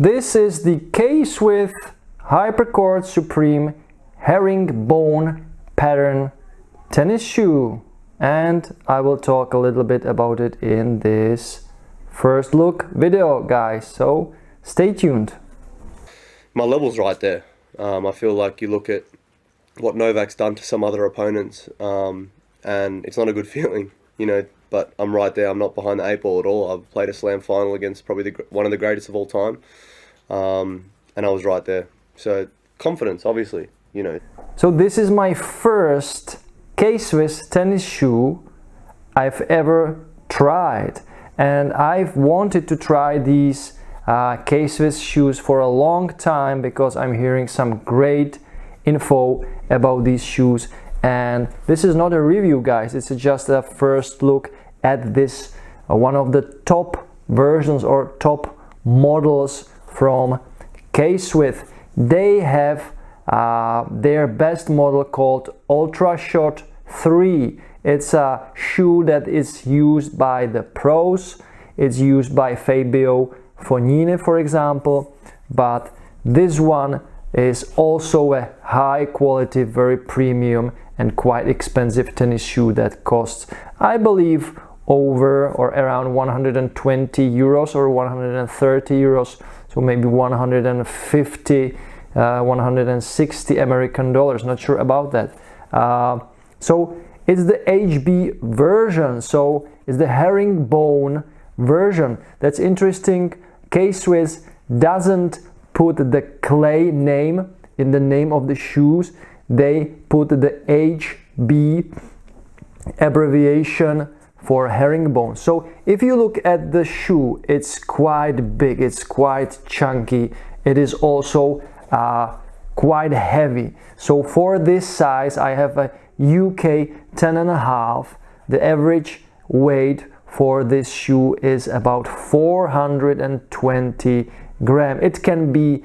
This is the K-Swiss Hypercourt Supreme herringbone pattern tennis shoe, and I will talk a little bit about it in this first look video, guys, so stay tuned. My level's right there. I feel like you look at what Novak's done to some other opponents, and it's not a good feeling, you know, but I'm right there. I'm not behind the 8 ball at all. I've played a slam final against probably one of the greatest of all time, and I was right there. So confidence, obviously, you know. So this is my first K-Swiss tennis shoe I've ever tried, and I've wanted to try these K-Swiss shoes for a long time because I'm hearing some great info about these shoes. And this is not a review, guys, it's just a first look at this one of the top versions or top models from K-Swiss. They have their best model called Ultra Shot 3. It's a shoe that is used by the pros. It's used by Fabio Fognini, for example, but this one is also a high quality, very premium and quite expensive tennis shoe that costs, I believe, over or around 120 euros or 130 euros, so maybe 150 160 American dollars, not sure about that. So it's the HB version, so it's the herringbone version. That's interesting. K-Swiss doesn't put the clay name in the name of the shoes. They put the HB abbreviation for herringbone. So if you look at the shoe, it's quite big, it's quite chunky. It is also quite heavy. So for this size, I have a UK 10.5. The average weight for this shoe is about 420 gram. It can be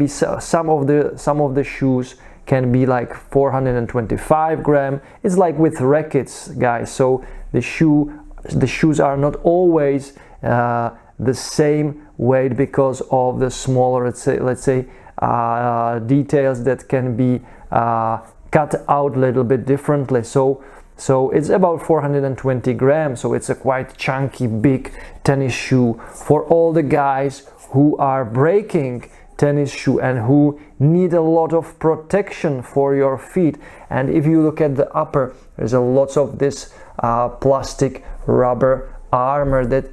some of the shoes can be like 425 gram. It's like with rackets, guys. So the shoes are not always the same weight because of the smaller, let's say details that can be cut out a little bit differently. So it's about 420 grams, so it's a quite chunky, big tennis shoe for all the guys who are breaking tennis shoe and who need a lot of protection for your feet. And if you look at the upper, there's a lot of this plastic rubber armor that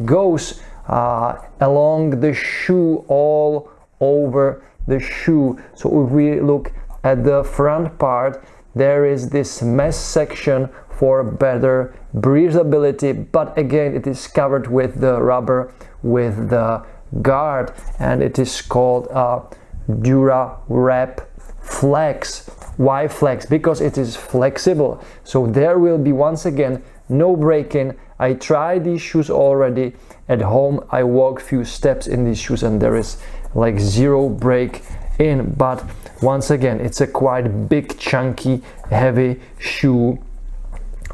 goes along the shoe, all over the shoe. So if we look at the front part, there is this mesh section for better breathability, but again it is covered with the rubber, with the guard, and it is called DuraWrap Flex. Why Flex? Because it is flexible, so there will be, once again, no break-in. I tried these shoes already at home. I walked few steps in these shoes and there is like zero break-in, but once again, it's a quite big, chunky, heavy shoe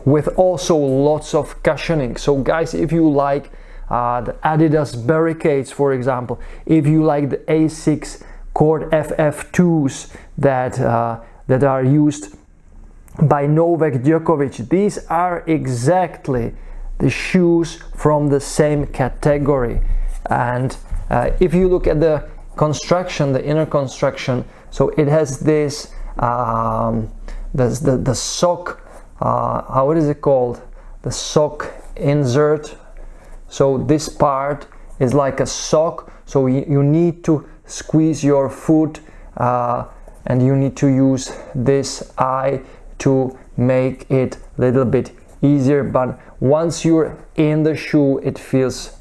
with also lots of cushioning. So guys, if you like the Adidas Barricades, for example, if you like the Asics Court FF2s that are used by Novak Djokovic, these are exactly the shoes from the same category. And if you look at the construction, the inner construction, so it has this the sock, how is it called, the sock insert. So this part is like a sock, so you need to squeeze your foot and you need to use this eye to make it a little bit easier, but once you're in the shoe, it feels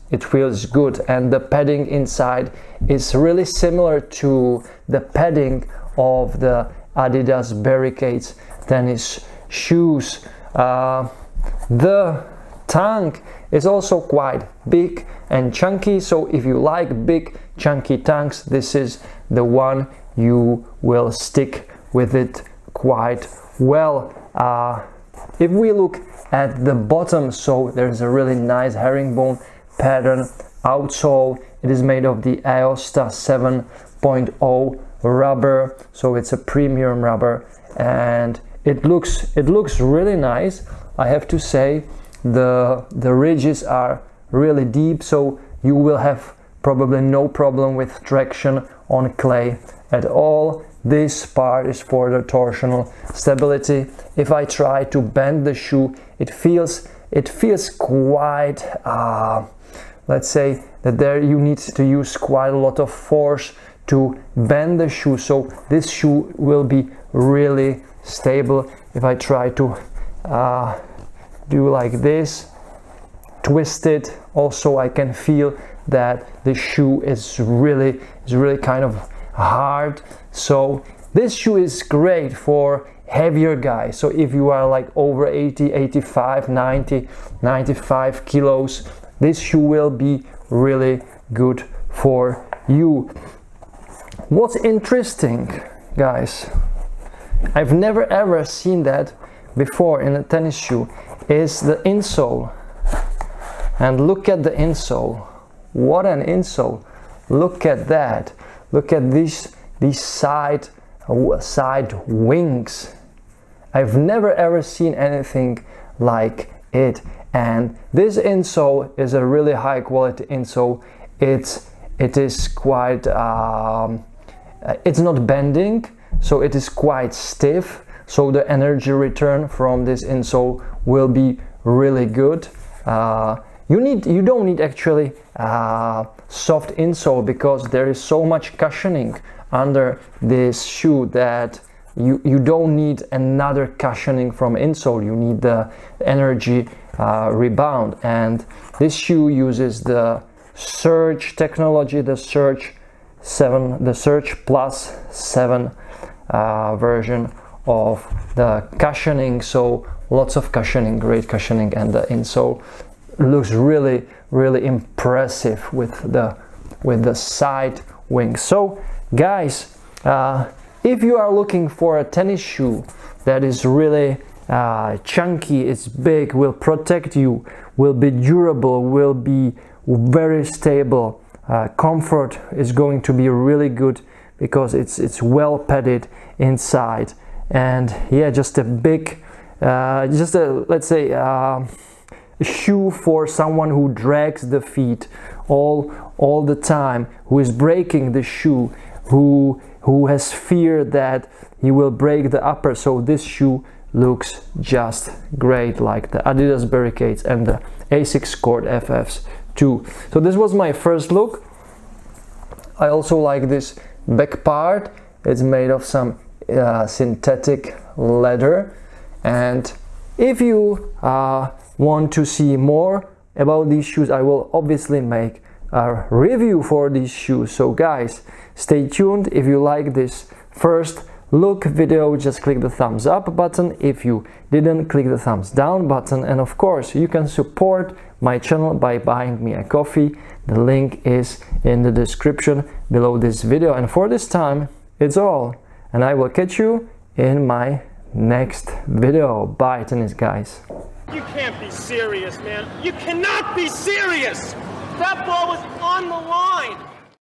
good. And the padding inside is really similar to the padding of the Adidas Barricades tennis shoes. The tongue is also quite big and chunky, so if you like big chunky tongues, this is the one. You will stick with it quite well. If we look at the bottom, so there's a really nice herringbone pattern outsole. It is made of the AÖSTA 7.0 rubber, so it's a premium rubber, and it looks really nice. I have to say the ridges are really deep, so you will have probably no problem with traction on clay at all. This part is for the torsional stability. If I try to bend the shoe, it feels quite let's say that there you need to use quite a lot of force to bend the shoe, so this shoe will be really stable. If I try to do like this, twist it, also I can feel that the shoe is really kind of hard. So this shoe is great for heavier guys. So if you are like over 80, 85, 90, 95 kilos, this shoe will be really good for you. What's interesting, guys, I've never ever seen that before in a tennis shoe, is the insole. And look at the insole. What an insole. Look at that. Look at these side wings. I've never ever seen anything like it. And this insole is a really high quality insole. It is quite it's not bending, so it is quite stiff, so the energy return from this insole will be really good. You don't need actually soft insole, because there is so much cushioning under this shoe that you don't need another cushioning from insole. You need the energy rebound, and this shoe uses the Surge technology, the Surge Plus 7 version of the cushioning, so lots of cushioning, great cushioning, and the insole looks really impressive with the side wings. So guys, if you are looking for a tennis shoe that is really chunky, it's big, will protect you, will be durable, will be very stable, comfort is going to be really good because it's well padded inside, and yeah, just a big let's say a shoe for someone who drags the feet all the time, who is breaking the shoe, who has fear that he will break the upper. So this shoe looks just great, like the Adidas Barricades and the Asics Court FF2. So this was my first look. I also like this back part. It's made of some synthetic leather, and if you want to see more about these shoes, I will obviously make a review for these shoes. So guys, stay tuned. If you like this first look video, just click the thumbs up button. If you didn't, click the thumbs down button, and of course you can support my channel by buying me a coffee. The link is in the description below this video, and for this time it's all, and I will catch you in my next video. Bye, tennis guys. You can't be serious, man. You cannot be serious! That ball was on the line!